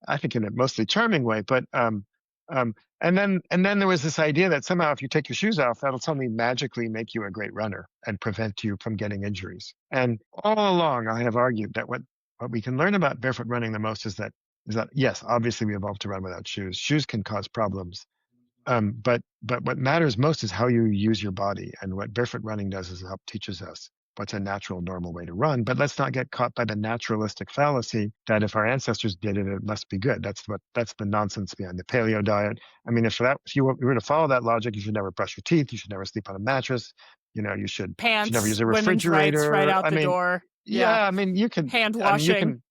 [SPEAKER 3] I think in a mostly charming way, but and then there was this idea that somehow if you take your shoes off, that'll suddenly magically make you a great runner and prevent you from getting injuries. And all along, I have argued that what we can learn about barefoot running the most is that yes, obviously we evolved to run without shoes. Shoes can cause problems, but what matters most is how you use your body. And what barefoot running does is it help teaches us what's a natural, normal way to run. But let's not get caught by the naturalistic fallacy that if our ancestors did it, it must be good. That's the nonsense behind the paleo diet. I mean, if you were to follow that logic, you should never brush your teeth. You should never sleep on a mattress. You should never use
[SPEAKER 1] Pants,
[SPEAKER 3] a
[SPEAKER 1] women's rights right
[SPEAKER 3] refrigerator.
[SPEAKER 1] out
[SPEAKER 3] I
[SPEAKER 1] the
[SPEAKER 3] mean,
[SPEAKER 1] door. Yeah.
[SPEAKER 3] yeah, I mean, you can.
[SPEAKER 1] Hand
[SPEAKER 3] I mean, you
[SPEAKER 1] washing.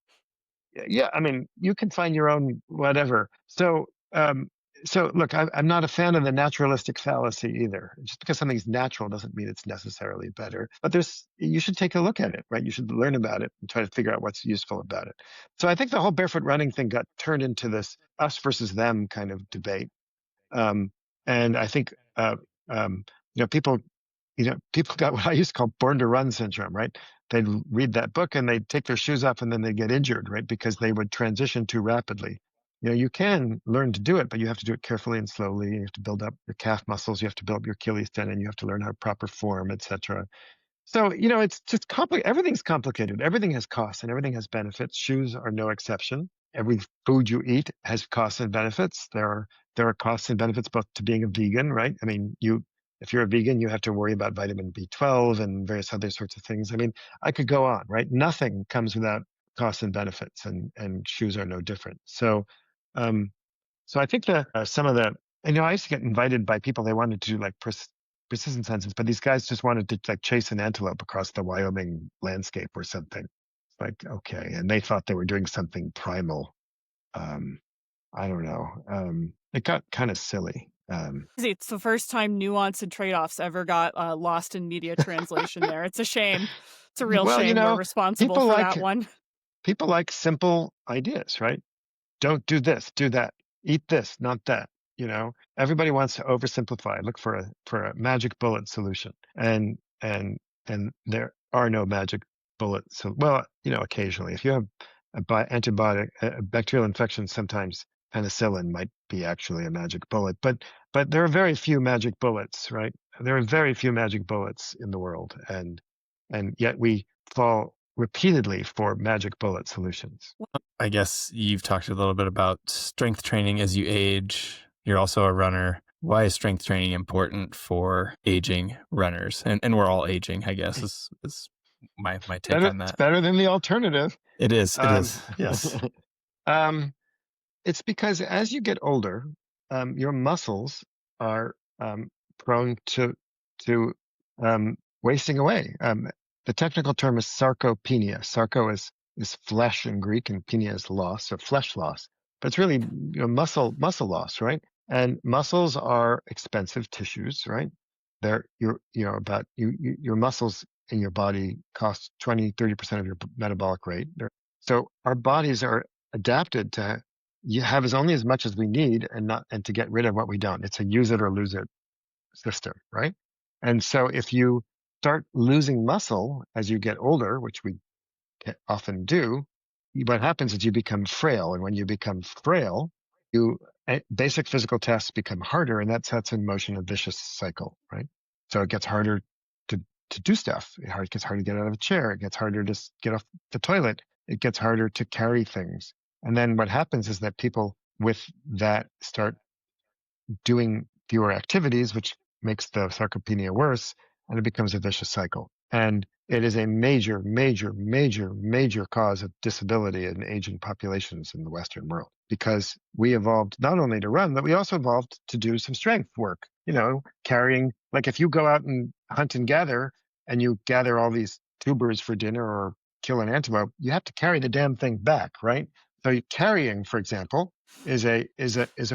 [SPEAKER 3] can. Yeah, I mean, you can find your own whatever. So look, I'm not a fan of the naturalistic fallacy either. Just because something's natural doesn't mean it's necessarily better. But you should take a look at it, right? You should learn about it and try to figure out what's useful about it. So I think the whole barefoot running thing got turned into this us versus them kind of debate. And I think people people got what I used to call born to run syndrome, right? They'd read that book and they'd take their shoes off and then they'd get injured, right? Because they would transition too rapidly. You can learn to do it, but you have to do it carefully and slowly. You have to build up your calf muscles. You have to build up your Achilles tendon. You have to learn how to proper form, etc. So, it's just complicated. Everything's complicated. Everything has costs and everything has benefits. Shoes are no exception. Every food you eat has costs and benefits. There are costs and benefits both to being a vegan, right? I mean, if you're a vegan, you have to worry about vitamin B12 and various other sorts of things. I mean, I could go on, right? Nothing comes without costs and benefits, and shoes are no different. Um, so I think that some of I used to get invited by people, they wanted to do like precision sciences, but these guys just wanted to like chase an antelope across the Wyoming landscape or something. It's like, okay. And they thought they were doing something primal. I don't know. It got kind of silly.
[SPEAKER 4] It's the first time nuance and trade-offs ever got lost in media translation there. It's a shame. It's a real
[SPEAKER 3] Well,
[SPEAKER 4] shame we're responsible for that one.
[SPEAKER 3] People like simple ideas, right? Don't do this, do that. Eat this, not that. Everybody wants to oversimplify, look for a magic bullet solution, and there are no magic bullets. So, well, occasionally, if you have a bacterial infection, sometimes penicillin might be actually a magic bullet, but there are very few magic bullets, right? There are very few magic bullets in the world, and yet we fall repeatedly for magic bullet solutions.
[SPEAKER 2] I guess you've talked a little bit about strength training as you age. You're also a runner. Why is strength training important for aging runners? And we're all aging, I guess, is my take on that.
[SPEAKER 3] It's better than the alternative.
[SPEAKER 2] It is. It is. Yes.
[SPEAKER 3] It's because as you get older, your muscles are prone to wasting away. The technical term is sarcopenia. Sarco is flesh in Greek, and penia is loss, or flesh loss. But it's really muscle loss, right? And muscles are expensive tissues, right? Your muscles in your body cost 20-30% of your metabolic rate. So our bodies are adapted to have only as much as we need, and to get rid of what we don't. It's a use it or lose it system, right? And so if you start losing muscle as you get older, which we often do, what happens is you become frail. And when you become frail, basic physical tasks become harder, and that sets in motion a vicious cycle, right? So it gets harder to do stuff. It gets harder to get out of a chair. It gets harder to get off the toilet. It gets harder to carry things. And then what happens is that people with that start doing fewer activities, which makes the sarcopenia worse, and it becomes a vicious cycle. And it is a major, major, major, major cause of disability in aging populations in the Western world, because we evolved not only to run, but we also evolved to do some strength work, carrying, like if you go out and hunt and gather, and you gather all these tubers for dinner or kill an antelope, you have to carry the damn thing back, right? So carrying, for example, is a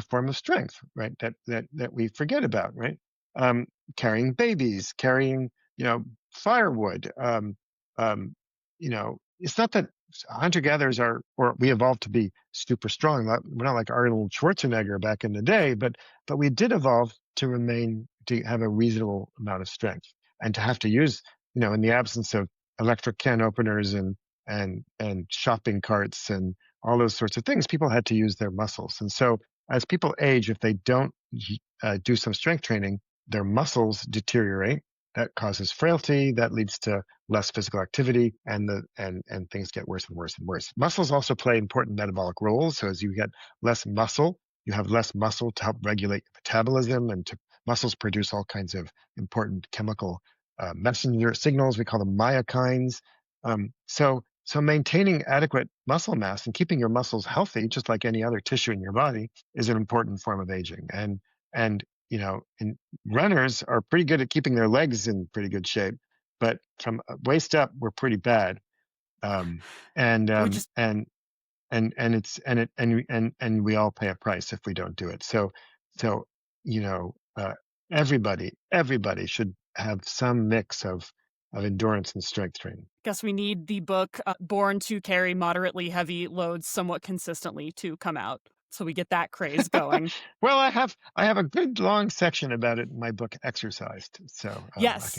[SPEAKER 3] form of strength, right? That we forget about, right? Carrying babies, carrying, firewood. It's not that hunter-gatherers we evolved to be super strong. We're not like Arnold Schwarzenegger back in the day, but we did evolve to have a reasonable amount of strength, and to have to use, in the absence of electric can openers and shopping carts and all those sorts of things, people had to use their muscles. And so as people age, if they don't do some strength training, their muscles deteriorate. That causes frailty. That leads to less physical activity, and things get worse and worse and worse. Muscles also play important metabolic roles. So as you get less muscle, you have less muscle to help regulate metabolism, and muscles produce all kinds of important chemical messenger signals. We call them myokines. So maintaining adequate muscle mass and keeping your muscles healthy, just like any other tissue in your body, is an important form of aging. And runners are pretty good at keeping their legs in pretty good shape, but from waist up, we're pretty bad. And we all pay a price if we don't do it. So everybody should have some mix of endurance and strength training.
[SPEAKER 4] Guess we need the book Born to Carry Moderately Heavy Loads Somewhat Consistently to come out, so we get that craze going.
[SPEAKER 3] Well, I have a good long section about it in my book Exercised. So
[SPEAKER 4] yes.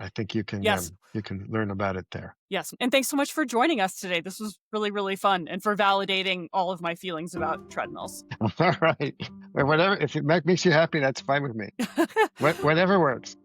[SPEAKER 3] I think you can you can learn about it there.
[SPEAKER 4] Yes, and thanks so much for joining us today. This was really, really fun, and for validating all of my feelings about treadmills.
[SPEAKER 3] All right, whatever. If it makes you happy, that's fine with me. Whatever works.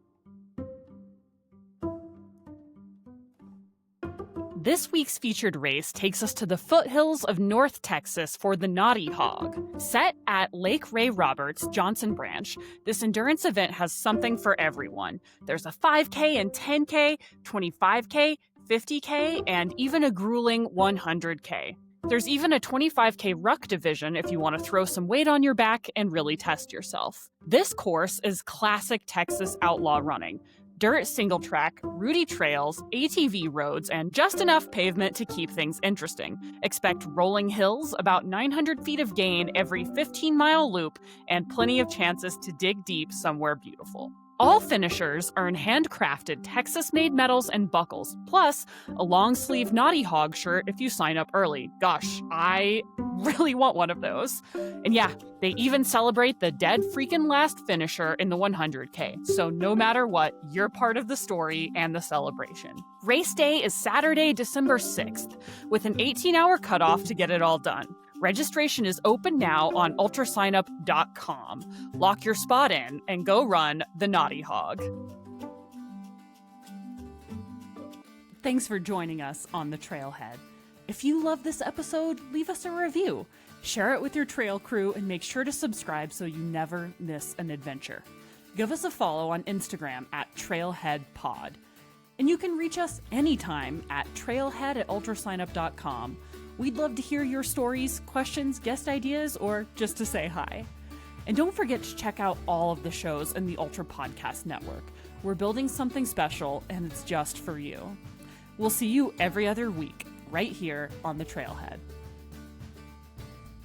[SPEAKER 4] This week's featured race takes us to the foothills of North Texas for the Naughty Hog. Set at Lake Ray Roberts, Johnson Branch, this endurance event has something for everyone. There's a 5K and 10K, 25K, 50K, and even a grueling 100K. There's even a 25K ruck division if you want to throw some weight on your back and really test yourself. This course is classic Texas outlaw running. Dirt single track, rooty trails, ATV roads, and just enough pavement to keep things interesting. Expect rolling hills, about 900 feet of gain every 15-mile loop, and plenty of chances to dig deep somewhere beautiful. All finishers earn handcrafted Texas-made medals and buckles, plus a long-sleeve Naughty Hog shirt if you sign up early. Gosh, I really want one of those. And yeah, they even celebrate the dead freaking last finisher in the 100K. So no matter what, you're part of the story and the celebration. Race day is Saturday, December 6th, with an 18-hour cutoff to get it all done. Registration is open now on ultrasignup.com. Lock your spot in and go run the Naughty Hog.
[SPEAKER 1] Thanks for joining us on the Trailhead. If you love this episode, leave us a review. Share it with your trail crew and make sure to subscribe so you never miss an adventure. Give us a follow on Instagram at TrailheadPod. And you can reach us anytime at trailhead@ultrasignup.com. We'd love to hear your stories, questions, guest ideas, or just to say hi. And don't forget to check out all of the shows in the Ultra Podcast Network. We're building something special, and it's just for you. We'll see you every other week, right here on the Trailhead.